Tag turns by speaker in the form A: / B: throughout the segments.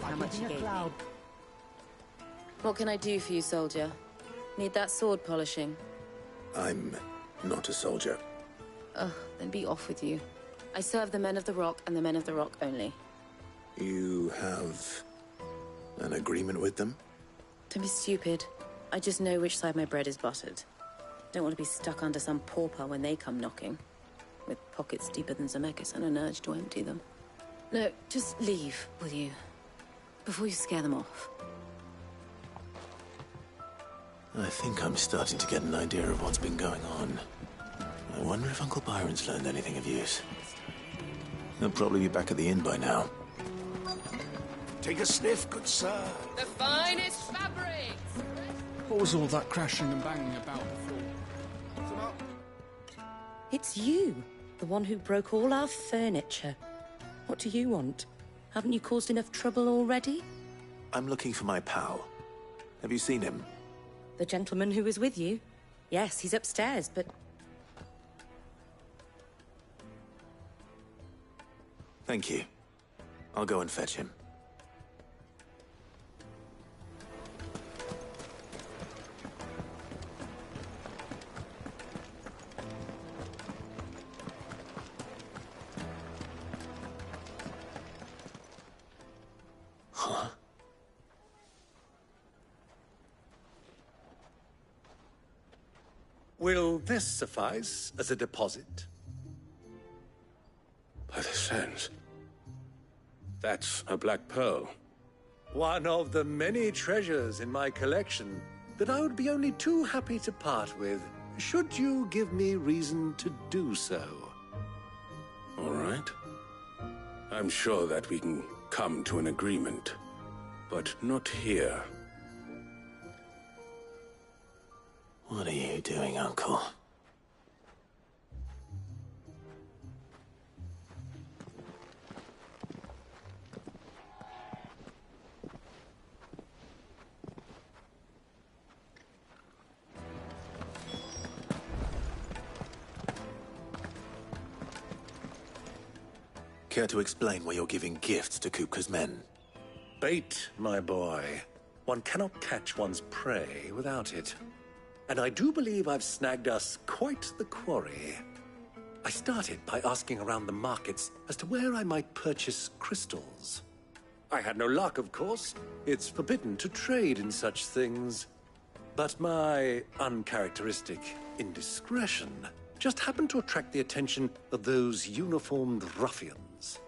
A: believe how much he gave me.
B: What can I do for you, soldier? Need that sword polishing?
C: I'm not a soldier.
B: Ugh, then be off with you. I serve the men of the Rock and the men of the Rock only.
C: You have an agreement with them?
B: Don't be stupid. I just know which side my bread is buttered. Don't want to be stuck under some pauper when they come knocking. With pockets deeper than Zemeckis and an urge to empty them. No, just leave, will you? Before you scare them off.
C: I think I'm starting to get an idea of what's been going on. I wonder if Uncle Byron's learned anything of use. He'll probably be back at the inn by now.
D: Take a sniff, good sir.
B: The finest fabrics!
E: What was all that crashing and banging about before?
A: It's you, the one who broke all our furniture. What do you want? Haven't you caused enough trouble already?
C: I'm looking for my pal. Have you seen him?
A: The gentleman who was with you? Yes, he's upstairs, but...
C: Thank you. I'll go and fetch him. Huh?
D: Will this suffice as a deposit?
F: By the sands. That's a black pearl.
D: One of the many treasures in my collection that I would be only too happy to part with, should you give me reason to do so.
F: All right. I'm sure that we can come to an agreement, but not here.
C: What are you doing, Uncle? Care to explain why you're giving gifts to Kupka's men?
D: Bait, my boy. One cannot catch one's prey without it. And I do believe I've snagged us quite the quarry. I started by asking around the markets as to where I might purchase crystals. I had no luck, of course. It's forbidden to trade in such things. But my uncharacteristic indiscretion just happened to attract the attention of those uniformed ruffians.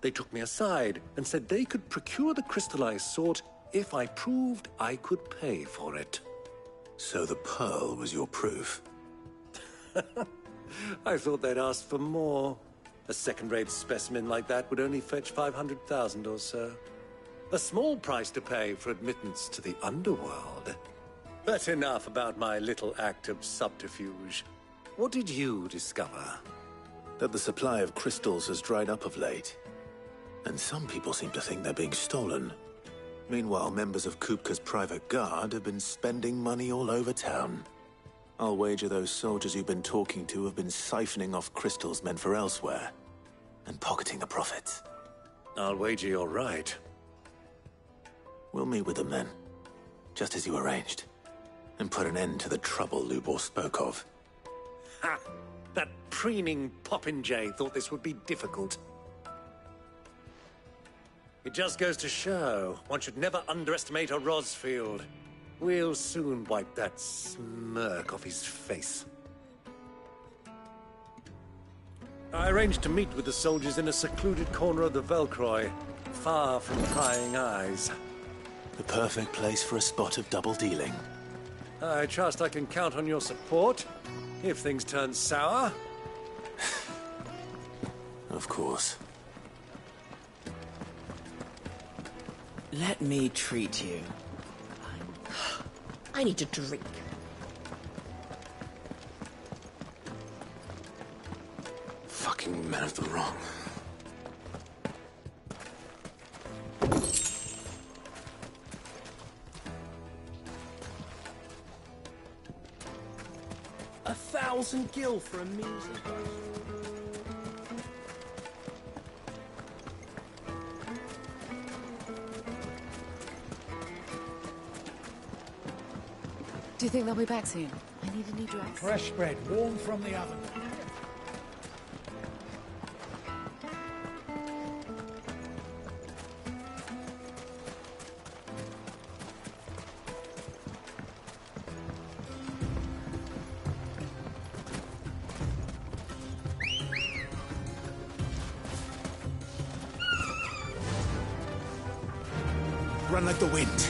D: They took me aside and said they could procure the crystal I sought if I proved I could pay for it.
C: So the pearl was your proof?
D: I thought they'd asked for more. A second-rate specimen like that would only fetch 500,000 or so. A small price to pay for admittance to the underworld. But enough about my little act of subterfuge. What did you discover?
C: That the supply of crystals has dried up of late. And some people seem to think they're being stolen. Meanwhile, members of Kupka's private guard have been spending money all over town. I'll wager those soldiers you've been talking to have been siphoning off crystals meant for elsewhere, and pocketing the profits.
D: I'll wager you're right.
C: We'll meet with them then, just as you arranged, and put an end to the trouble Lubor spoke of.
D: Ha! That preening popinjay thought this would be difficult. It just goes to show, one should never underestimate a Rosfield. We'll soon wipe that smirk off his face. I arranged to meet with the soldiers in a secluded corner of the Velcroy, far from prying eyes.
C: The perfect place for a spot of double dealing.
D: I trust I can count on your support, if things turn sour.
C: Of course.
G: Let me treat you. I need a drink.
F: Fucking men of the wrong.
G: $1,000 for a music.
B: Do you think they'll be back soon? I need a new dress.
H: Fresh bread, warm from the oven.
C: Run like the wind.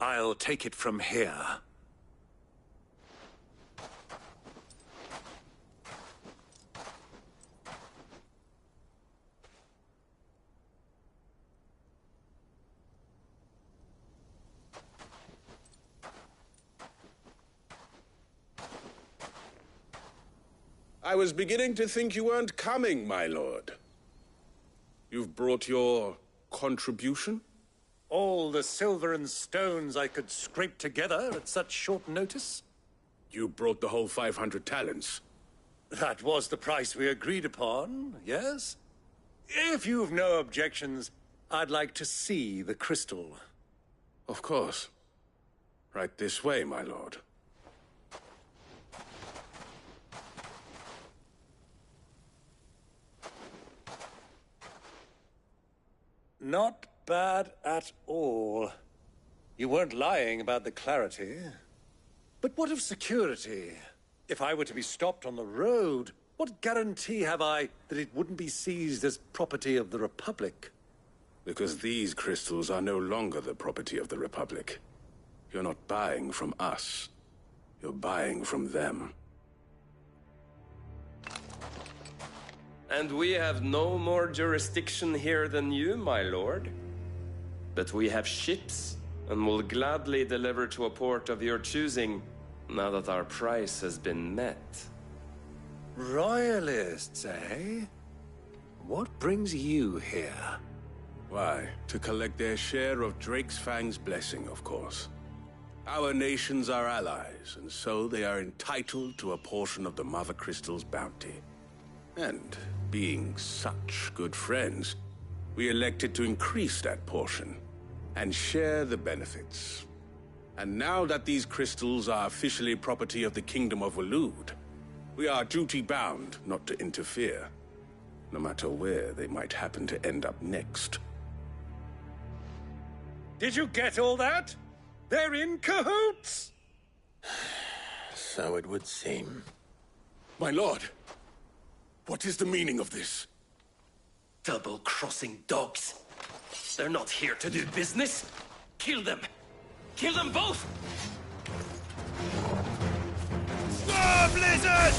D: I'll take it from here.
F: I was beginning to think you weren't coming, my lord. You've brought your contribution?
D: All the silver and stones I could scrape together at such short notice?
F: You brought the whole 500 talents.
D: That was the price we agreed upon, yes? If you've no objections, I'd like to see the crystal.
F: Of course. Right this way, my lord.
D: Not bad at all. You weren't lying about the clarity. But what of security? If I were to be stopped on the road, what guarantee have I that it wouldn't be seized as property of the Republic?
F: Because these crystals are no longer the property of the Republic. You're not buying from us. You're buying from them.
I: And we have no more jurisdiction here than you, my lord. But we have ships, and will gladly deliver to a port of your choosing, now that our price has been met.
D: Royalists, eh? What brings you here?
F: Why, to collect their share of Drake's Fang's blessing, of course. Our nations are allies, and so they are entitled to a portion of the Mother Crystal's bounty. And being such good friends, we elected to increase that portion and share the benefits. And now that these crystals are officially property of the Kingdom of Waloed, we are duty-bound not to interfere, no matter where they might happen to end up next.
D: Did you get all that? They're in cahoots!
C: So it would seem.
F: My lord, what is the meaning of this?
I: Double-crossing dogs. They're not here to do business. Kill them. Kill them both!
H: Star Blizzard!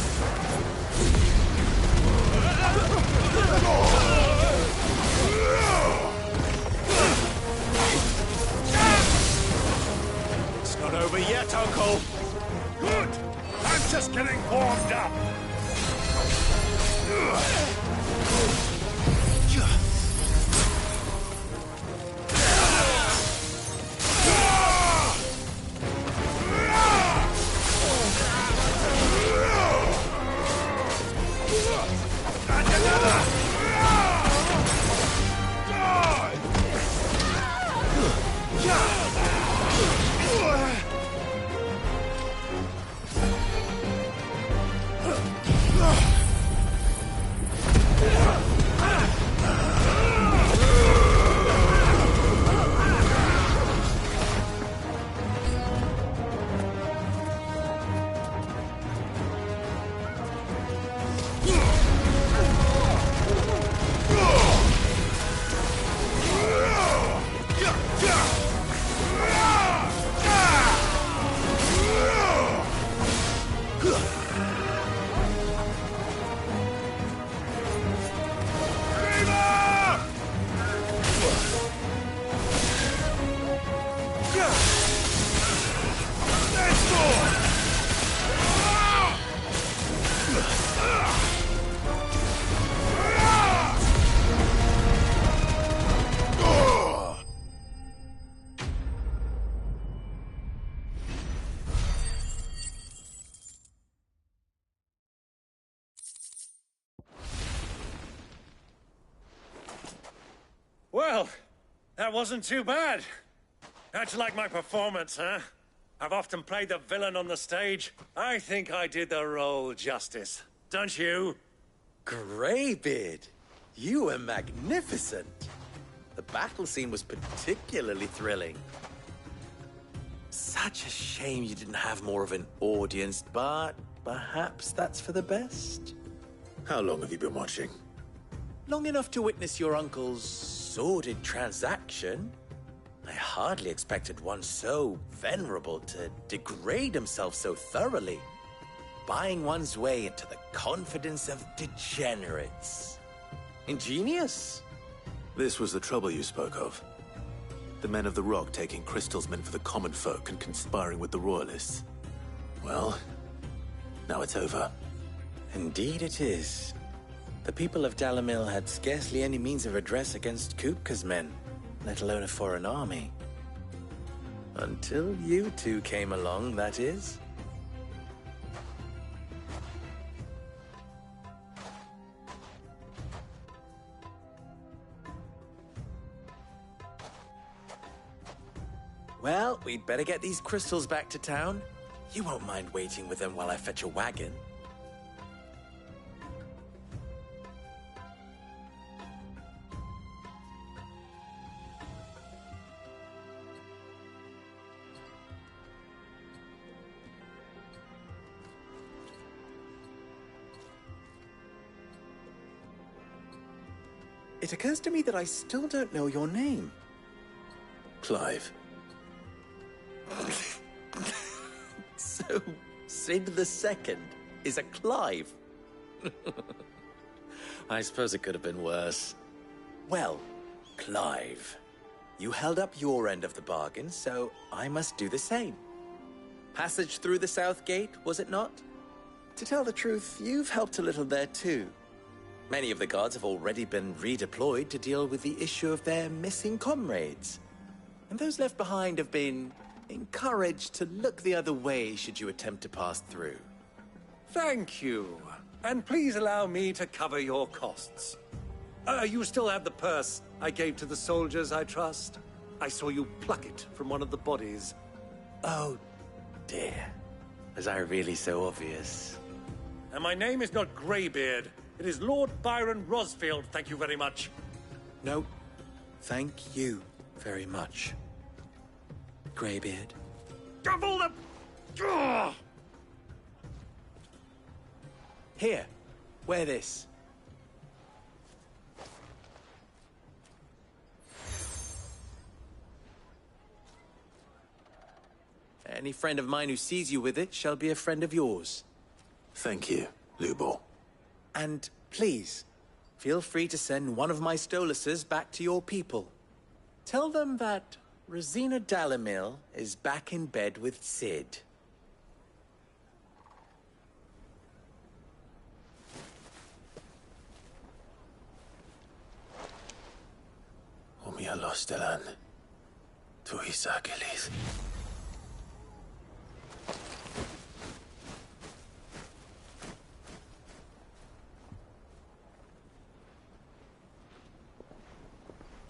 H: It's not over yet, Uncle. Good. I'm just getting warmed up.
D: Well, that wasn't too bad. How'd you like my performance, huh? I've often played the villain on the stage. I think I did the role justice. Don't you?
G: Greybeard, you were magnificent. The battle scene was particularly thrilling. Such a shame you didn't have more of an audience, but perhaps that's for the best.
C: How long have you been watching?
G: Long enough to witness your uncle's sordid transaction. I hardly expected one so venerable to degrade himself so thoroughly, buying one's way into the confidence of degenerates. Ingenious.
C: This was the trouble you spoke of. The men of the Rock taking Crystal's men for the common folk and conspiring with the Royalists. Well, now it's over.
G: Indeed it is. The people of Dalamil had scarcely any means of redress against Kupka's men, let alone a foreign army. Until you two came along, that is. Well, we'd better get these crystals back to town. You won't mind waiting with them while I fetch a wagon. It occurs to me that I still don't know your name.
C: Clive.
G: So, Sid the Second is a Clive. I suppose it could have been worse. Well, Clive, you held up your end of the bargain, so I must do the same. Passage through the South Gate, was it not? To tell the truth, you've helped a little there too. Many of the guards have already been redeployed to deal with the issue of their missing comrades. And those left behind have been encouraged to look the other way should you attempt to pass through.
D: Thank you. And please allow me to cover your costs. You still have the purse I gave to the soldiers, I trust? I saw you pluck it from one of the bodies.
G: Oh, dear. Was I really so obvious?
D: And my name is not Greybeard. It is Lord Byron Rosfield, thank you very much.
G: No, thank you very much, Greybeard.
D: Double the... Ugh!
G: Here, wear this. Any friend of mine who sees you with it shall be a friend of yours.
C: Thank you, Lubor.
G: And please, feel free to send one of my Stoluses back to your people. Tell them that Rosina Dalamil is back in bed with Sid.
C: Omia Lostelan. Tuisa Achilles.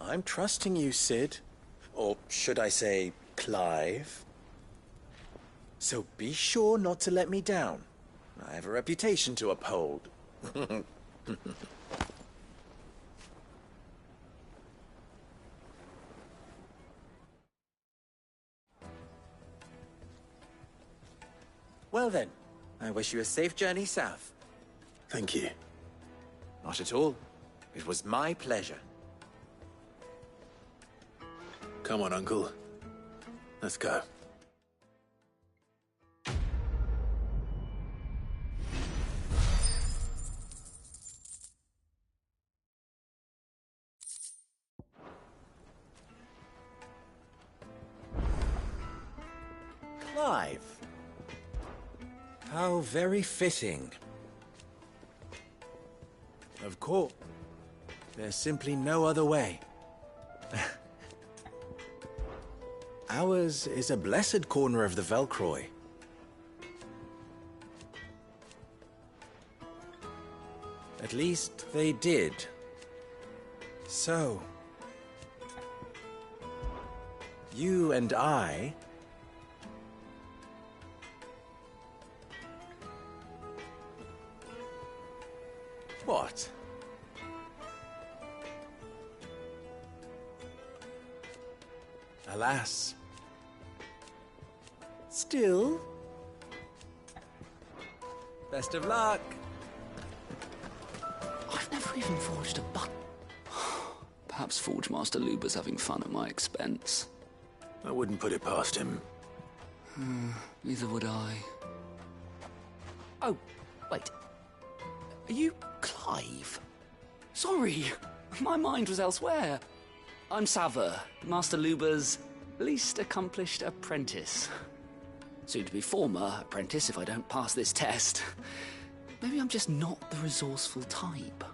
G: I'm trusting you, Sid. Or should I say, Clive. So be sure not to let me down. I have a reputation to uphold. Well then, I wish you a safe journey south.
C: Thank you.
G: Not at all. It was my pleasure.
C: Come on, Uncle. Let's go.
G: Clive. How very fitting. Of course. There's simply no other way. Ours is a blessed corner of the Velcroy. At least they did. So, You and I... What? Alas. Still... Best of luck.
E: I've never even forged a button. Perhaps Forge Master Luber's having fun at my expense.
C: I wouldn't put it past him.
E: Neither would I. Oh, wait. Are you Clive? Sorry, my mind was elsewhere. I'm Sava, Master Luber's least accomplished apprentice. Soon to be former apprentice if I don't pass this test. Maybe I'm just not the resourceful type.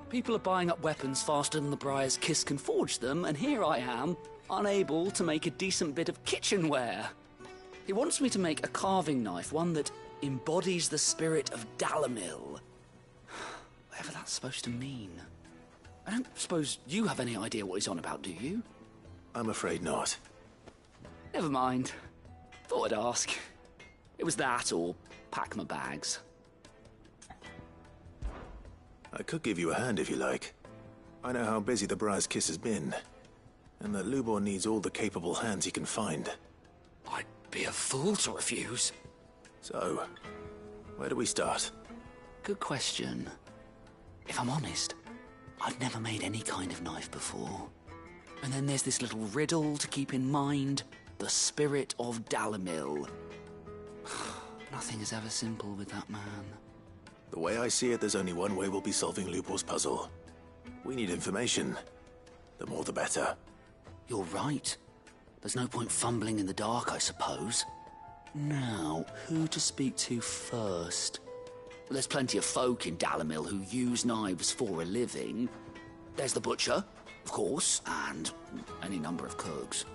E: People are buying up weapons faster than the Briar's Kiss can forge them, and here I am, unable to make a decent bit of kitchenware. He wants me to make a carving knife, one that embodies the spirit of Dalamil. Whatever that's supposed to mean. I don't suppose you have any idea what he's on about, do you?
C: I'm afraid not.
E: Never mind. Thought I'd ask. It was that, or pack my bags.
C: I could give you a hand if you like. I know how busy the Briar's Kiss has been, and that Lubor needs all the capable hands he can find.
E: I'd be a fool to refuse.
C: So, where do we start?
E: Good question. If I'm honest, I've never made any kind of knife before. And then there's this little riddle to keep in mind. The spirit of Dalamil. Nothing is ever simple with that man.
C: The way I see it, there's only one way we'll be solving Lubor's puzzle. We need information. The more the better.
E: You're right. There's no point fumbling in the dark, I suppose. Now, who to speak to first? There's plenty of folk in Dalamil who use knives for a living. There's the butcher, of course, and any number of cooks.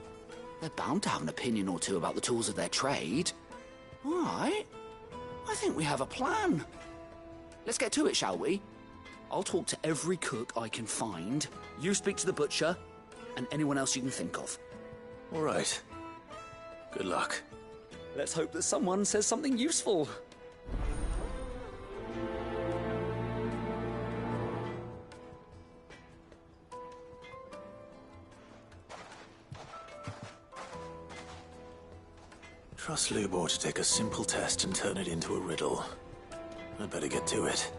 E: They're bound to have an opinion or two about the tools of their trade. All right. I think we have a plan. Let's get to it, shall we? I'll talk to every cook I can find. You speak to the butcher, and anyone else you can think of.
C: All right. Good luck.
E: Let's hope that someone says something useful.
C: Trust Lubor to take a simple test and turn it into a riddle. I'd better get to it.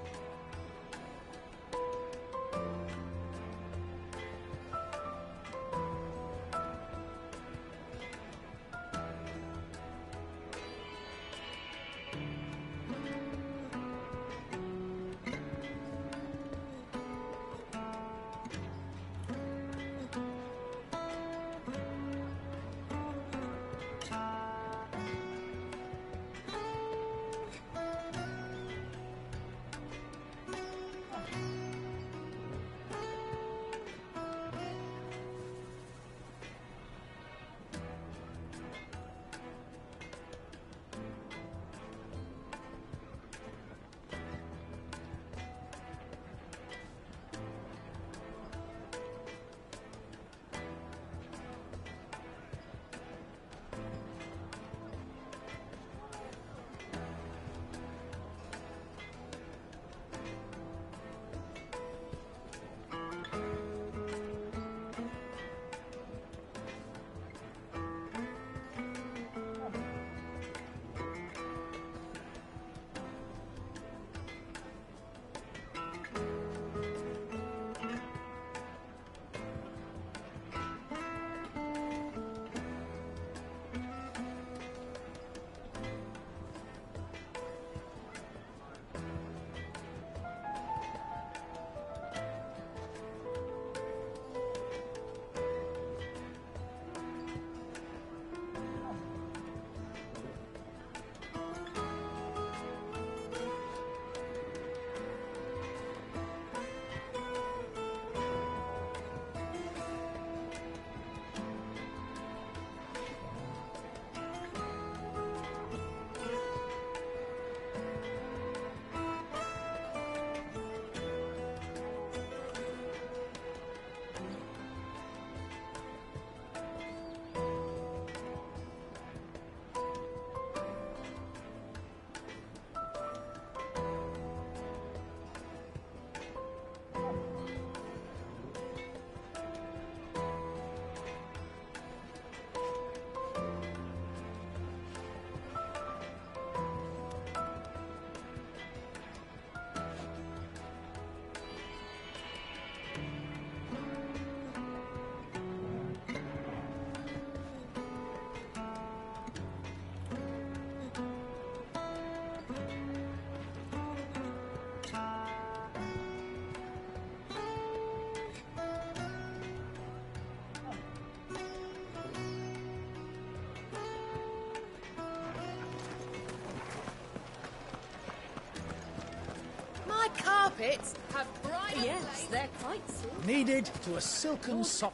B: carpets have bright.
A: Yes, they're quite soft.
J: Needed to a silken sock.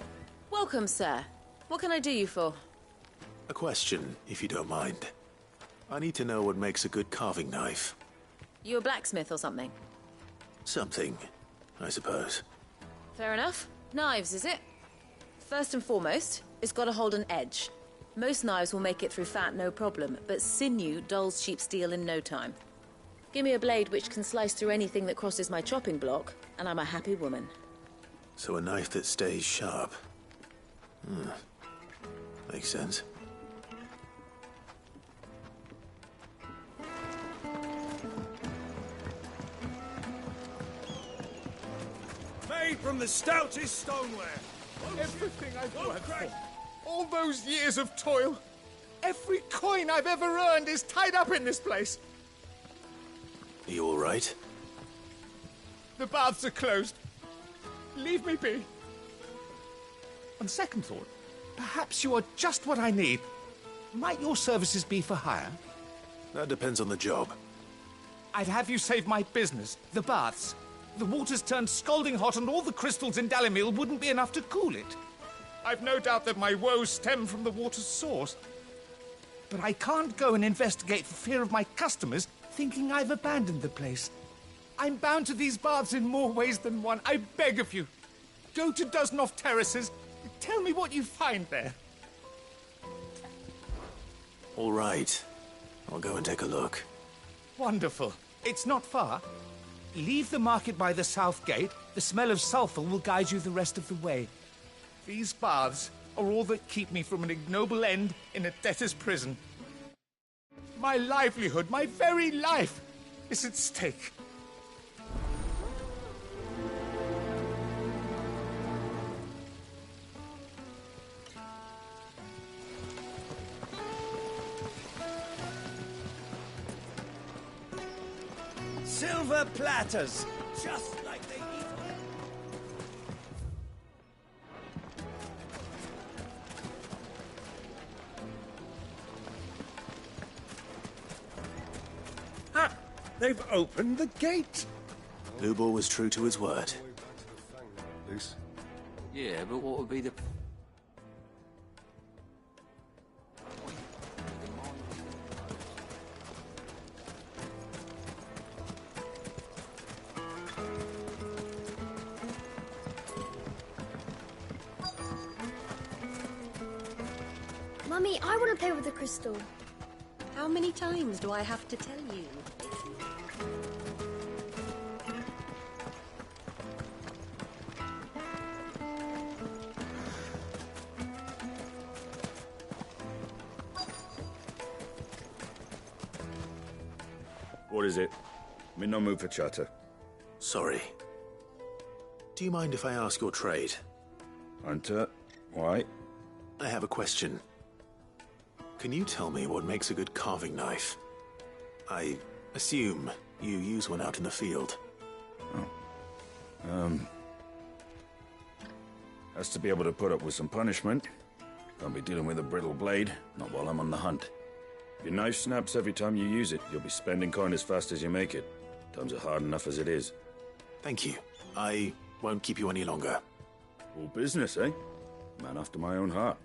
B: Welcome, sir. What can I do you for?
C: A question, if you don't mind. I need to know what makes a good carving knife.
B: You a blacksmith or something?
C: Something, I suppose.
B: Fair enough. Knives, is it? First and foremost, it's got to hold an edge. Most knives will make it through fat, no problem, but sinew dulls cheap steel in no time. Give me a blade which can slice through anything that crosses my chopping block, and I'm a happy woman.
C: So a knife that stays sharp. Makes sense.
H: Made from the stoutest stoneware.
J: Everything I've worked for. All those years of toil. Every coin I've ever earned is tied up in this place.
C: Are you all right?
J: The baths are closed. Leave me be. On second thought, perhaps you are just what I need. Might your services be for hire?
C: That depends on the job.
J: I'd have you save my business, the baths. The water's turned scalding hot and all the crystals in Dalimil wouldn't be enough to cool it. I've no doubt that my woes stem from the water's source. But I can't go and investigate for fear of my customers thinking I've abandoned the place. I'm bound to these baths in more ways than one. I beg of you. Go to Dusnoff Terraces. Tell me what you find there.
C: All right. I'll go and take a look.
J: Wonderful. It's not far. Leave the market by the south gate. The smell of sulphur will guide you the rest of the way. These baths are all that keep me from an ignoble end in a debtor's prison. My livelihood, my very life, is at stake.
H: Silver platters, just like they eat.
D: Ha! They've opened the gate!
C: Lubor was true to his word.
E: Yeah, but what would be the...
K: Mummy, I want to play with the crystal.
A: How many times do I have to tell you?
H: What is it? I'm in no mood for chatter.
C: Sorry. Do you mind if I ask your trade?
H: Hunter, why?
C: I have a question. Can you tell me what makes a good carving knife? I assume you use one out in the field.
H: Has to be able to put up with some punishment. Can't be dealing with a brittle blade, not while I'm on the hunt. If your knife snaps every time you use it, you'll be spending coin as fast as you make it. Times are hard enough as it is.
C: Thank you. I won't keep you any longer.
H: All business, eh? Man after my own heart.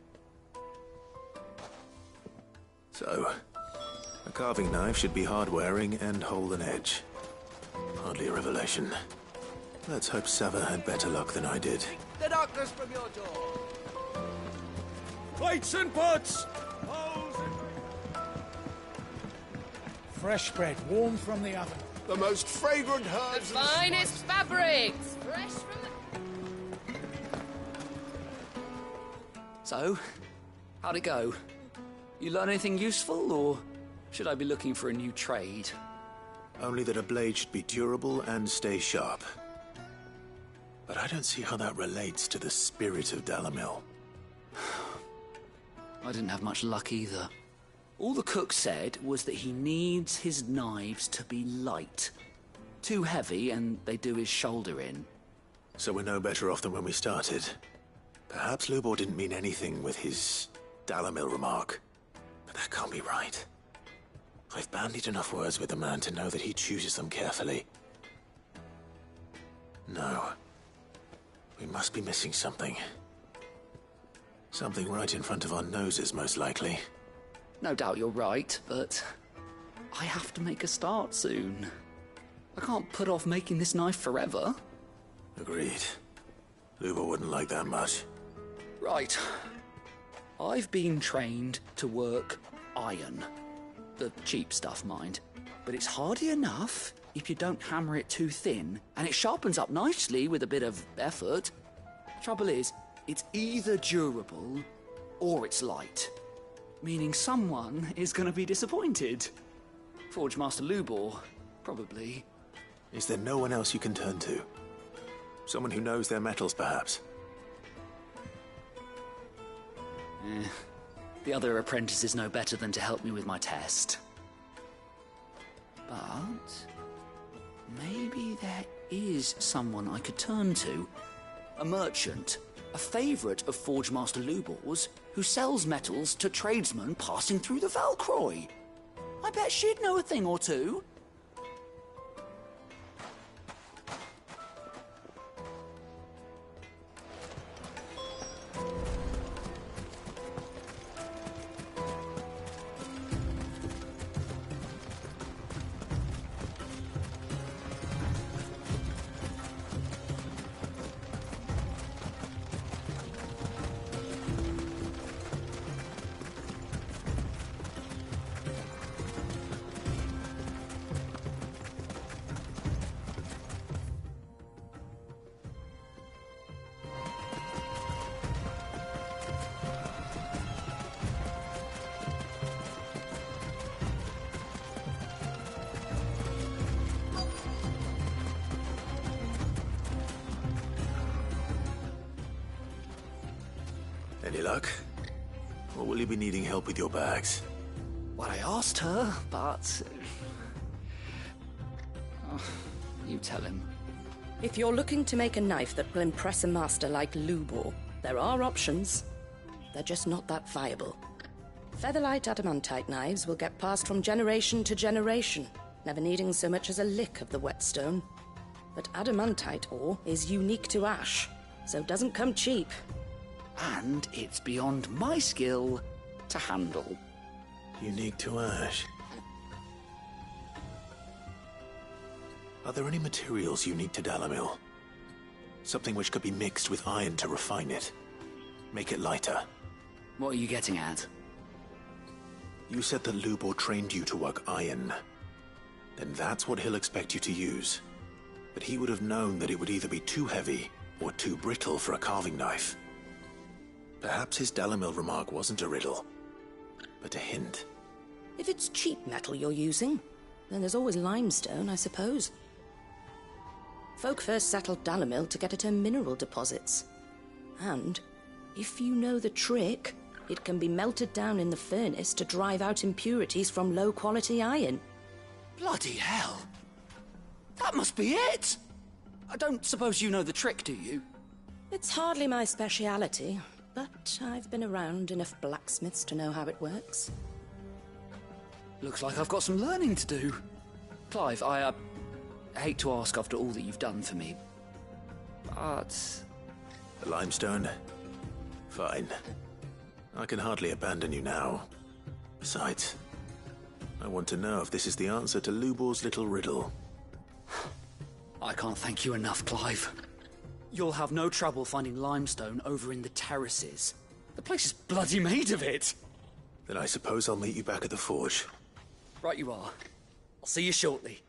C: So, a carving knife should be hard-wearing and hold an edge. Hardly a revelation. Let's hope Sava had better luck than I did.
J: The darkness from your door.
H: Plates and pots!
J: Fresh bread, warm from the oven.
F: The most fragrant herbs.
B: Finest fabrics! Fresh from the...
E: So, how'd it go? You learn anything useful, or should I be looking for a new trade?
C: Only that a blade should be durable and stay sharp. But I don't see how that relates to the spirit of Dalimil.
E: I didn't have much luck either. All the cook said was that he needs his knives to be light. Too heavy and they do his shoulder in.
C: So we're no better off than when we started. Perhaps Lubor didn't mean anything with his Dalimil remark. But that can't be right. I've bandied enough words with the man to know that he chooses them carefully. No. We must be missing something. Something right in front of our noses, most likely.
E: No doubt you're right, but I have to make a start soon. I can't put off making this knife forever.
C: Agreed. Luba wouldn't like that much.
E: Right. I've been trained to work iron. The cheap stuff, mind. But it's hardy enough if you don't hammer it too thin, and it sharpens up nicely with a bit of effort. Trouble is, it's either durable or it's light. Meaning someone is going to be disappointed. Forge Master Lubor, probably.
C: Is there no one else you can turn to? Someone who knows their metals, perhaps?
E: The other apprentices know better than to help me with my test. But maybe there is someone I could turn to. A merchant, a favourite of Forge Master Lubor's, who sells metals to tradesmen passing through the Valcroy. I bet she'd know a thing or two.
C: Any luck? Or will you be needing help with your bags?
E: Well, I asked her, but... you tell him.
A: If you're looking to make a knife that will impress a master like Lubor, there are options. They're just not that viable. Featherlight adamantite knives will get passed from generation to generation, never needing so much as a lick of the whetstone. But adamantite ore is unique to ash, so it doesn't come cheap.
E: And it's beyond my skill to handle.
C: Unique to ash. Are there any materials unique to Dalamil? Something which could be mixed with iron to refine it. Make it lighter.
E: What are you getting at?
C: You said that Lubor trained you to work iron. Then that's what he'll expect you to use. But he would have known that it would either be too heavy or too brittle for a carving knife. Perhaps his Dalamil remark wasn't a riddle, but a hint.
A: If it's cheap metal you're using, then there's always limestone, I suppose. Folk first settled Dalamil to get at her mineral deposits. And, if you know the trick, it can be melted down in the furnace to drive out impurities from low-quality iron.
E: Bloody hell! That must be it! I don't suppose you know the trick, do you?
A: It's hardly my speciality, but I've been around enough blacksmiths to know how it works.
E: Looks like I've got some learning to do. Clive, I hate to ask after all that you've done for me, but...
C: The limestone? Fine. I can hardly abandon you now. Besides, I want to know if this is the answer to Lubor's little riddle.
E: I can't thank you enough, Clive. You'll have no trouble finding limestone over in the terraces. The place is bloody made of it.
C: Then I suppose I'll meet you back at the forge.
E: Right you are. I'll see you shortly.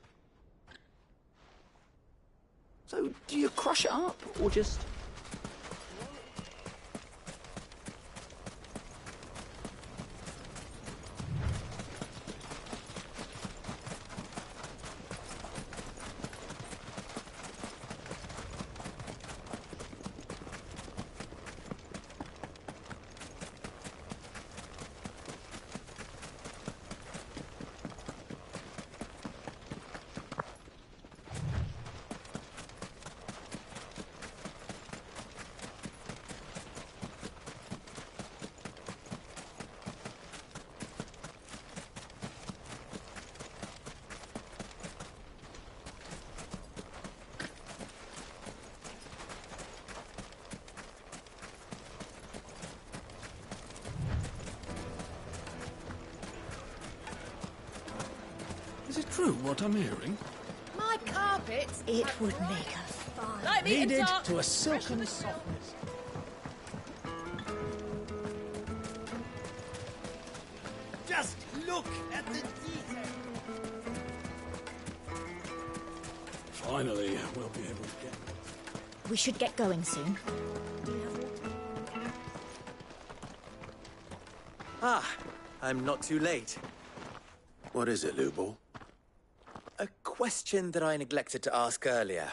E: So, do you crush it up, or just...
L: true what I'm hearing?
M: My carpet.
K: It would make us fine.
M: Like me and
L: Kneaded
M: Doc.
L: to a silken softness.
N: Just look at the detail.
L: Finally, we'll be able to get...
K: We should get going soon.
G: Ah, I'm not too late.
C: What is it, Lubor?
G: A question that I neglected to ask earlier.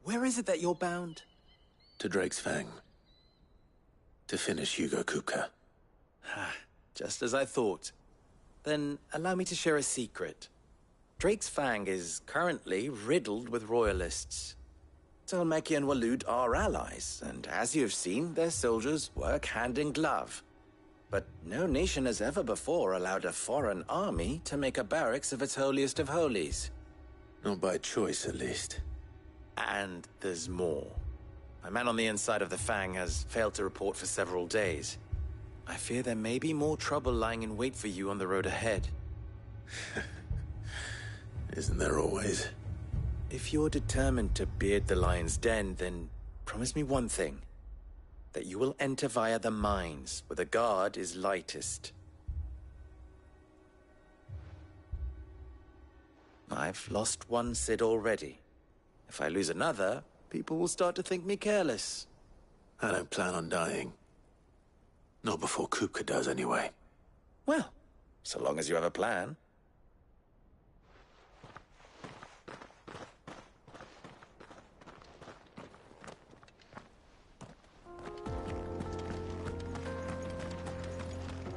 G: Where is it that you're bound?
C: To Drake's Fang. To finish Hugo Kupka.
G: Just as I thought. Then allow me to share a secret. Drake's Fang is currently riddled with royalists. Tolmeki and Walud are allies, and as you've seen, their soldiers work hand in glove. But no nation has ever before allowed a foreign army to make a barracks of its holiest of holies.
C: Not by choice, at least.
G: And there's more. My man on the inside of the Fang has failed to report for several days. I fear there may be more trouble lying in wait for you on the road ahead.
C: Isn't there always?
G: If you're determined to beard the lion's den, then promise me one thing. That you will enter via the mines, where the guard is lightest. I've lost one Cid already. If I lose another, people will start to think me careless.
C: I don't plan on dying. Not before Kupka does, anyway.
G: Well, so long as you have a plan.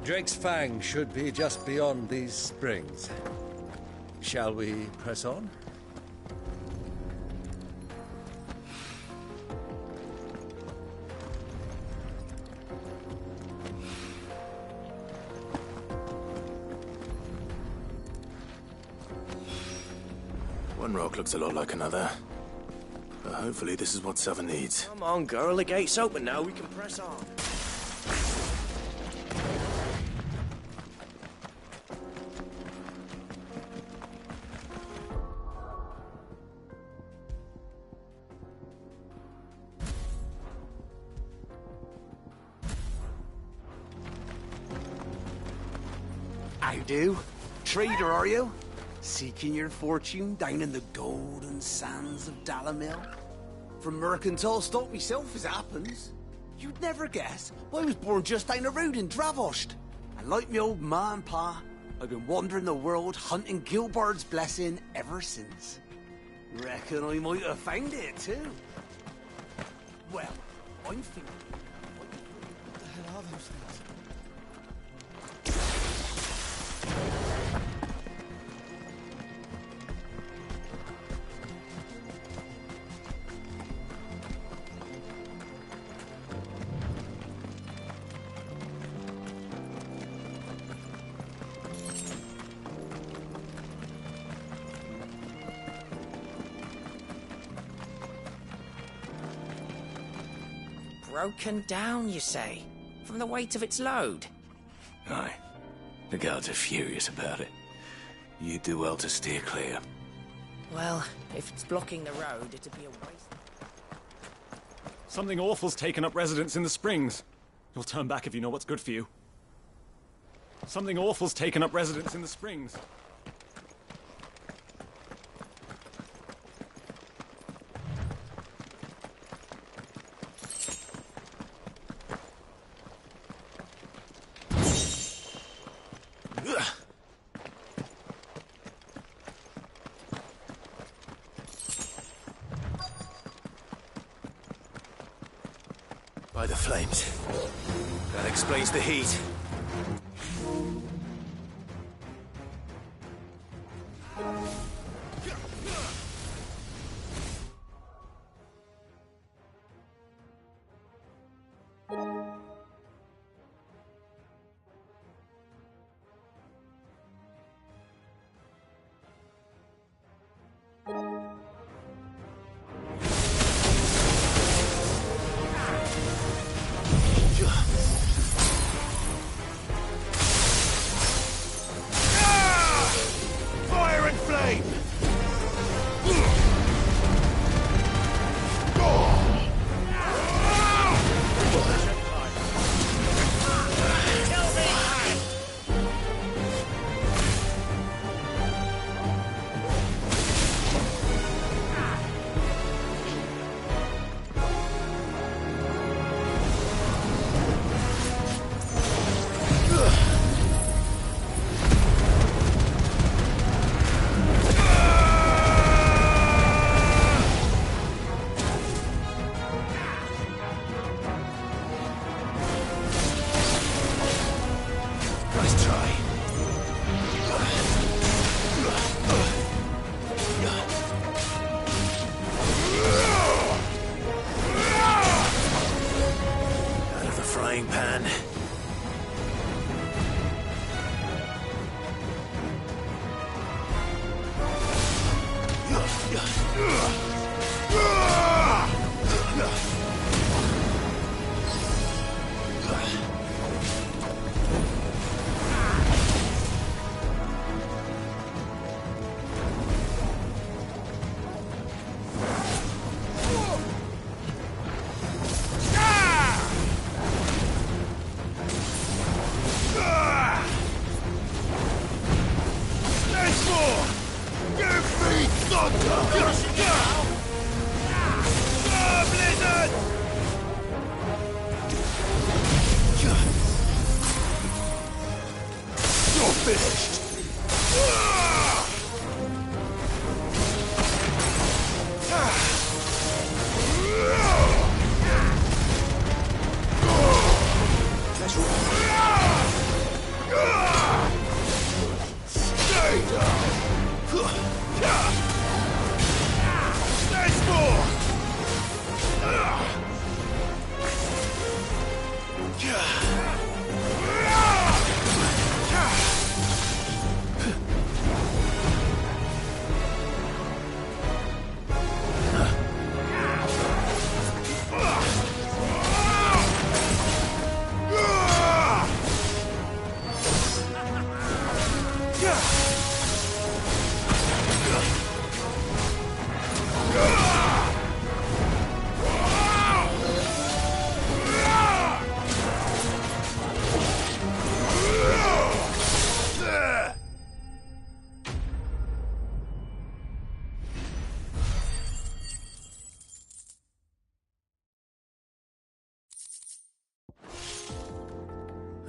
D: Drake's Fang should be just beyond these springs. Shall we press on?
C: One rock looks a lot like another. But hopefully this is what Southern needs.
N: Come on, girl. The gate's open now. We can press on.
O: I do. Trader, are you? Seeking your fortune down in the golden sands of Dalamil? From mercantile stock myself, as it happens. You'd never guess, I was born just down the road in Dravost. And like me old ma and pa, I've been wandering the world hunting Gilbard's blessing ever since. Reckon I might have found it, too. Well, I'm thinking... What the hell are those things?
N: Broken down, you say? From the weight of its load?
O: Aye. The guards are furious about it. You do well to steer clear.
N: Well, if it's blocking the road, it'd be a waste.
P: Something awful's taken up residence in the springs. You'll turn back if you know what's good for you. Something awful's taken up residence in the springs.
C: By the flames. That explains the heat.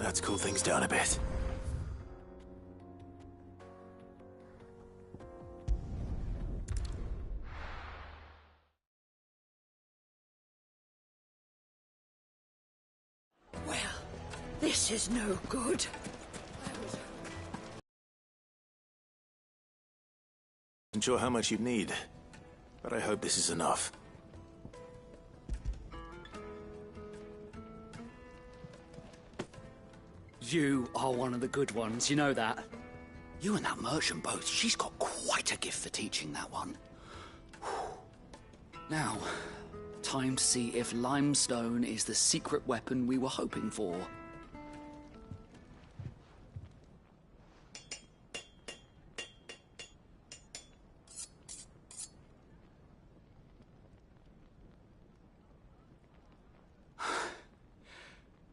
C: Let's cool things down a bit.
N: Well, this is no good.
C: I'm not sure how much you'd need, but I hope this is enough.
E: You are one of the good ones, you know that. You and that merchant both, she's got quite a gift for teaching that one. Now, time to see if limestone is the secret weapon we were hoping for.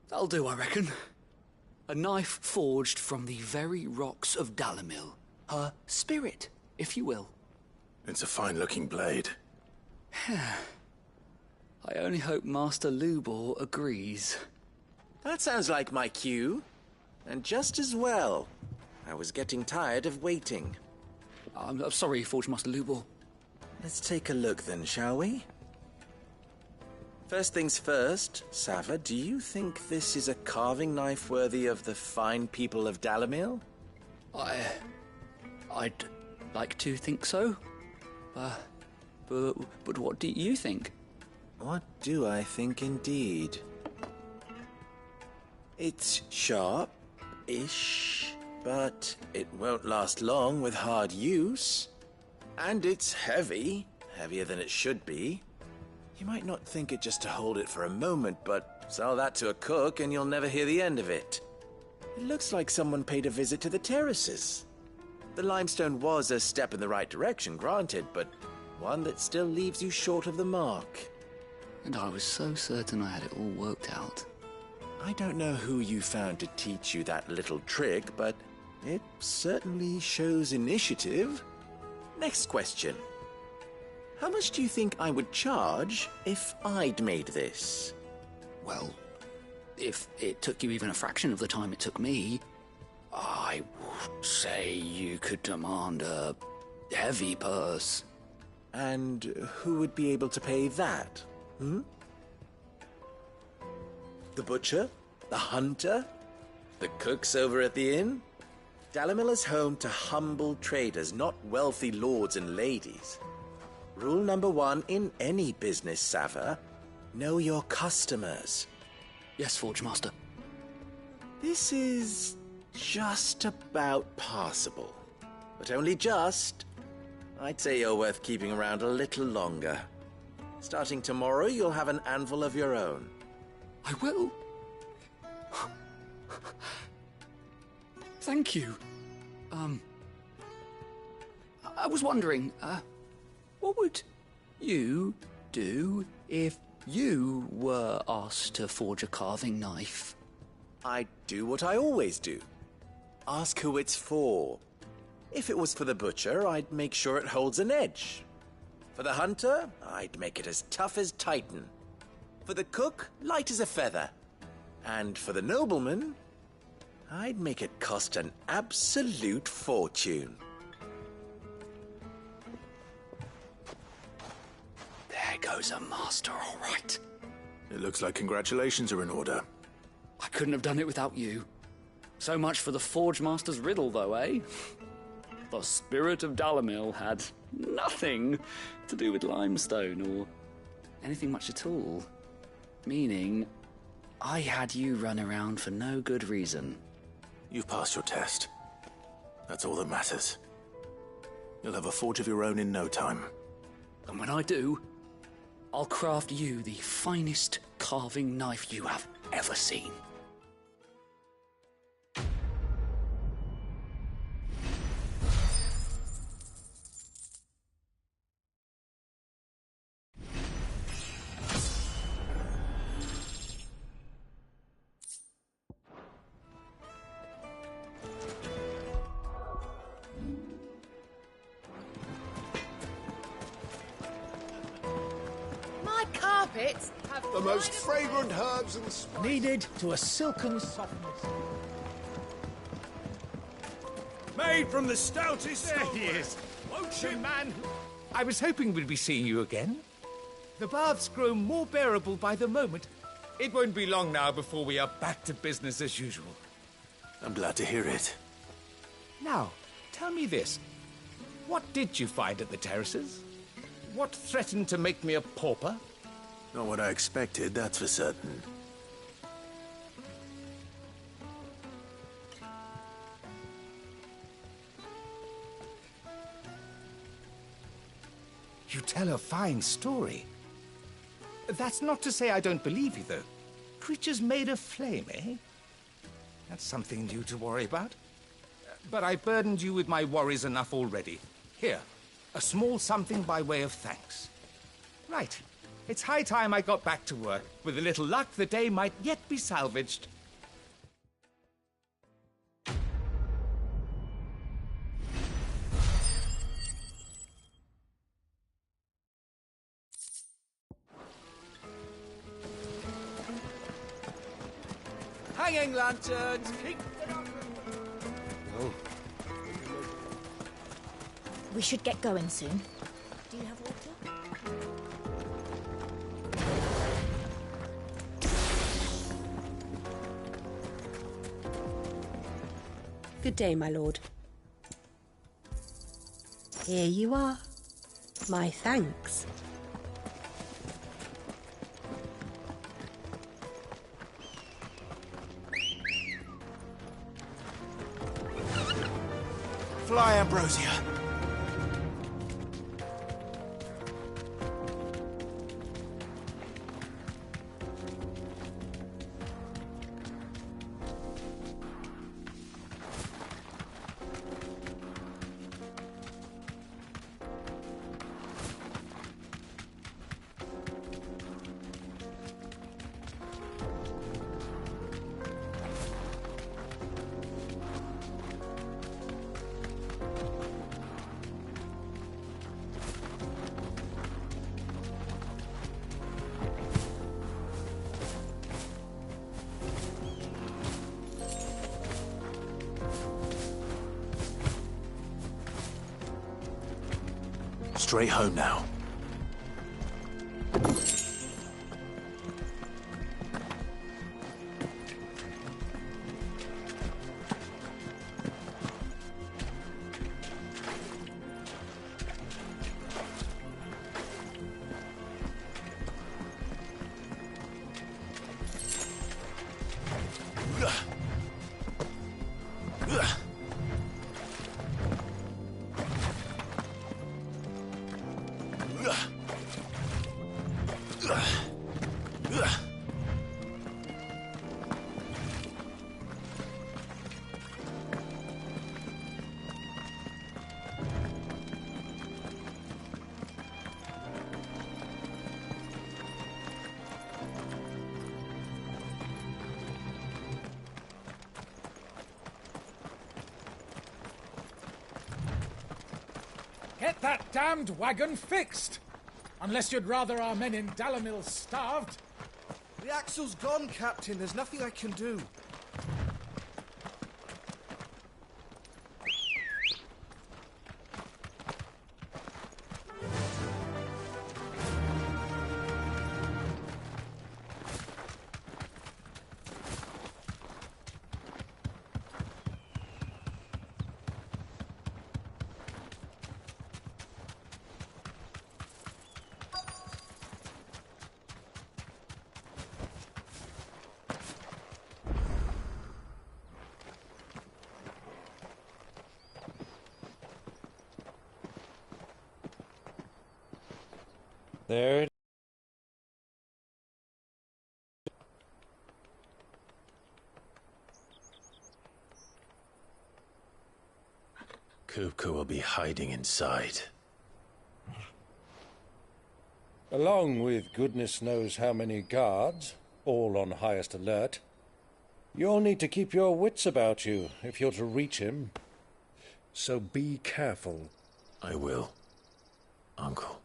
E: That'll do, I reckon. A knife forged from the very rocks of Dalimil. Her spirit, if you will.
C: It's a fine-looking blade.
E: I only hope Master Lubor agrees.
G: That sounds like my cue. And just as well. I was getting tired of waiting.
E: I'm sorry, Forge Master Lubor.
G: Let's take a look then, shall we? First things first, Sava, do you think this is a carving knife worthy of the fine people of Dalimil?
E: I'd like to think so. But what do you think?
G: What do I think indeed? It's sharp-ish, but it won't last long with hard use. And it's heavy, heavier than it should be. You might not think it just to hold it for a moment, but sell that to a cook and you'll never hear the end of it. It looks like someone paid a visit to the terraces. The limestone was a step in the right direction, granted, but one that still leaves you short of the mark.
E: And I was so certain I had it all worked out.
G: I don't know who you found to teach you that little trick, but it certainly shows initiative. Next question. How much do you think I would charge if I'd made this?
E: Well, if it took you even a fraction of the time it took me, I would say you could demand a heavy purse.
G: And who would be able to pay that? The butcher? The hunter? The cooks over at the inn? Dalimil is home to humble traders, not wealthy lords and ladies. Rule number 1 in any business, Sava, know your customers.
E: Yes, Forge Master.
G: This is just about passable. But only just. I'd say you're worth keeping around a little longer. Starting tomorrow, you'll have an anvil of your own.
E: I will. Thank you. I was wondering, what would you do if you were asked to forge a carving knife?
G: I'd do what I always do. Ask who it's for. If it was for the butcher, I'd make sure it holds an edge. For the hunter, I'd make it as tough as Titan. For the cook, light as a feather. And for the nobleman, I'd make it cost an absolute fortune.
E: There goes a master, all right.
C: It looks like congratulations are in order.
E: I couldn't have done it without you. So much for the Forge Master's riddle, though, eh? The spirit of Dalimil had nothing to do with limestone or anything much at all. Meaning, I had you run around for no good reason.
C: You've passed your test. That's all that matters. You'll have a forge of your own in no time.
E: And when I do, I'll craft you the finest carving knife you have ever seen.
M: carpets have
L: The most fragrant herbs and spices.
Q: Kneaded to a silken softness.
J: Made from the stoutest. There he is. The man. I was hoping we'd be seeing you again. The baths grow more bearable by the moment. It won't be long now before we are back to business as usual.
C: I'm glad to hear it.
J: Now, tell me this. What did you find at the terraces? What threatened to make me a pauper?
C: Not what I expected, that's for certain.
J: You tell a fine story. That's not to say I don't believe you, though. Creatures made of flame, eh? That's something new to worry about. But I burdened you with my worries enough already. Here, a small something by way of thanks. Right. It's high time I got back to work. With a little luck, the day might yet be salvaged.
O: Hanging lanterns, keep them up.
L: Oh.
R: We should get going soon. Do you have water?
S: Good day, my lord. Here you are. My thanks.
O: Fly, Ambrosia.
C: Straight home now.
Q: Get that damned wagon fixed! Unless you'd rather our men in Dalamil starved.
O: The axle's gone, Captain. There's nothing I can do.
T: There.
C: Kupka will be hiding inside.
T: Along with goodness knows how many guards, all on highest alert. You'll need to keep your wits about you if you're to reach him. So be careful.
C: I will, Uncle.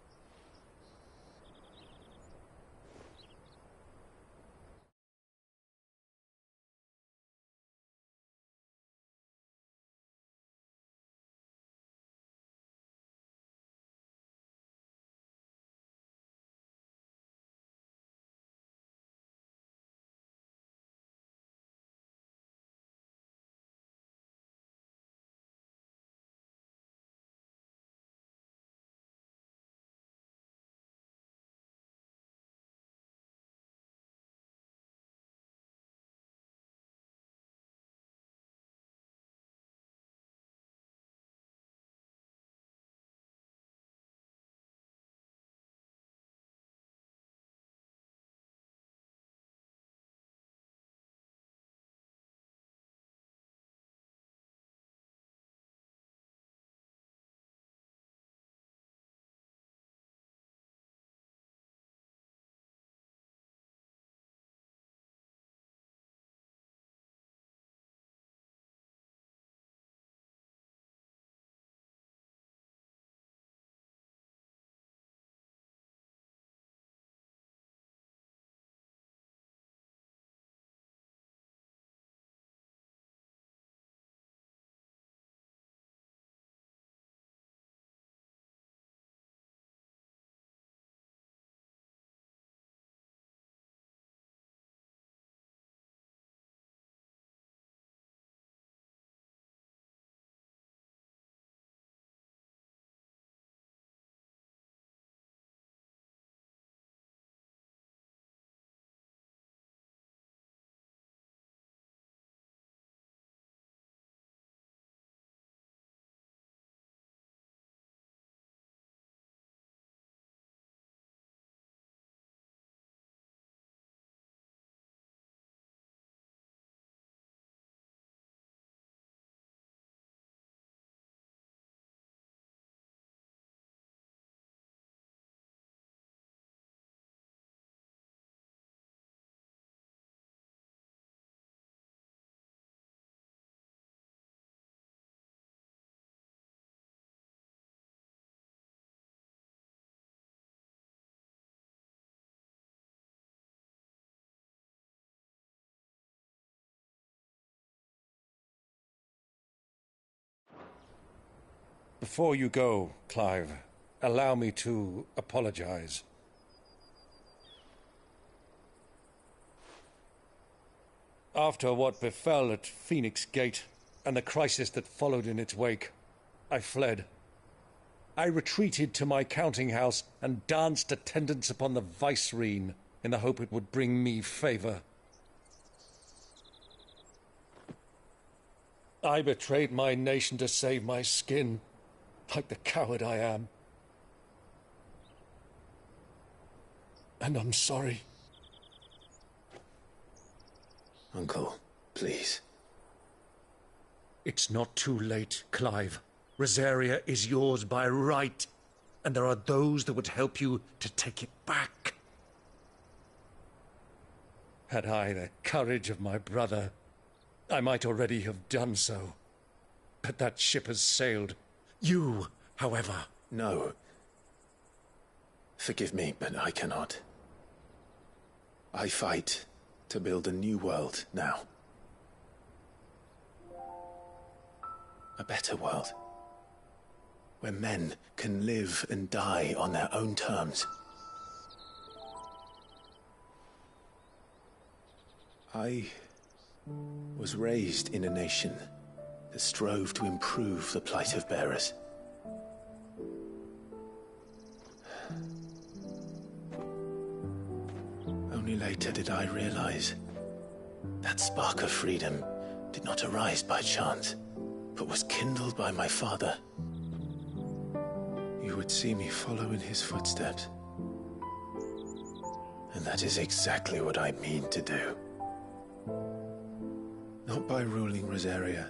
T: Before you go, Clive, allow me to apologize. After what befell at Phoenix Gate and the crisis that followed in its wake, I fled. I retreated to my counting house and danced attendance upon the vicereine in the hope it would bring me favor. I betrayed my nation to save my skin, like the coward I am. And I'm sorry.
C: Uncle, please.
T: It's not too late, Clive. Rosaria is yours by right, and there are those that would help you to take it back. Had I the courage of my brother, I might already have done so. But that ship has sailed. You, however...
C: No. Forgive me, but I cannot. I fight to build a new world now. A better world. Where men can live and die on their own terms. I was raised in a nation that strove to improve the plight of bearers. Only later did I realize that spark of freedom did not arise by chance, but was kindled by my father. You would see me follow in his footsteps. And that is exactly what I mean to do. Not by ruling Rosaria,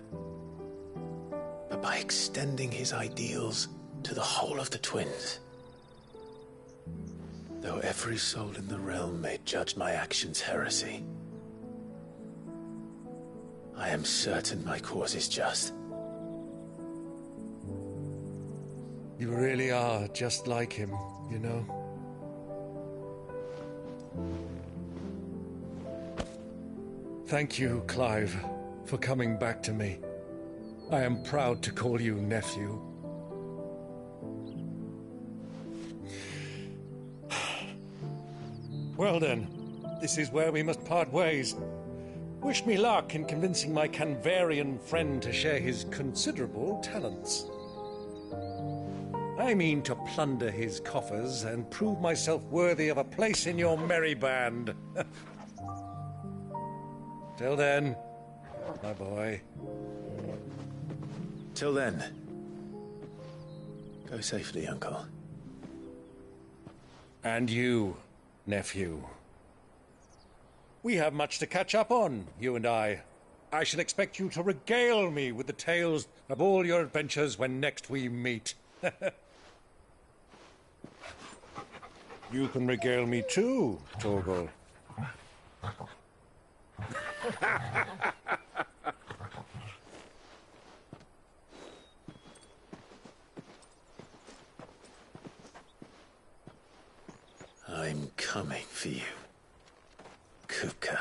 C: but by extending his ideals to the whole of the twins. Though every soul in the realm may judge my actions heresy, I am certain my cause is just.
T: You really are just like him, you know? Thank you, Clive, for coming back to me. I am proud to call you nephew. Well then, this is where we must part ways. Wish me luck in convincing my Canvarian friend to share his considerable talents. I mean to plunder his coffers and prove myself worthy of a place in your merry band. Till then, my boy.
C: Till then, go safely, Uncle.
T: And you, nephew. We have much to catch up on, you and I. I shall expect you to regale me with the tales of all your adventures when next we meet. You can regale me too, Torgal.
C: I'm coming for you, Kupka.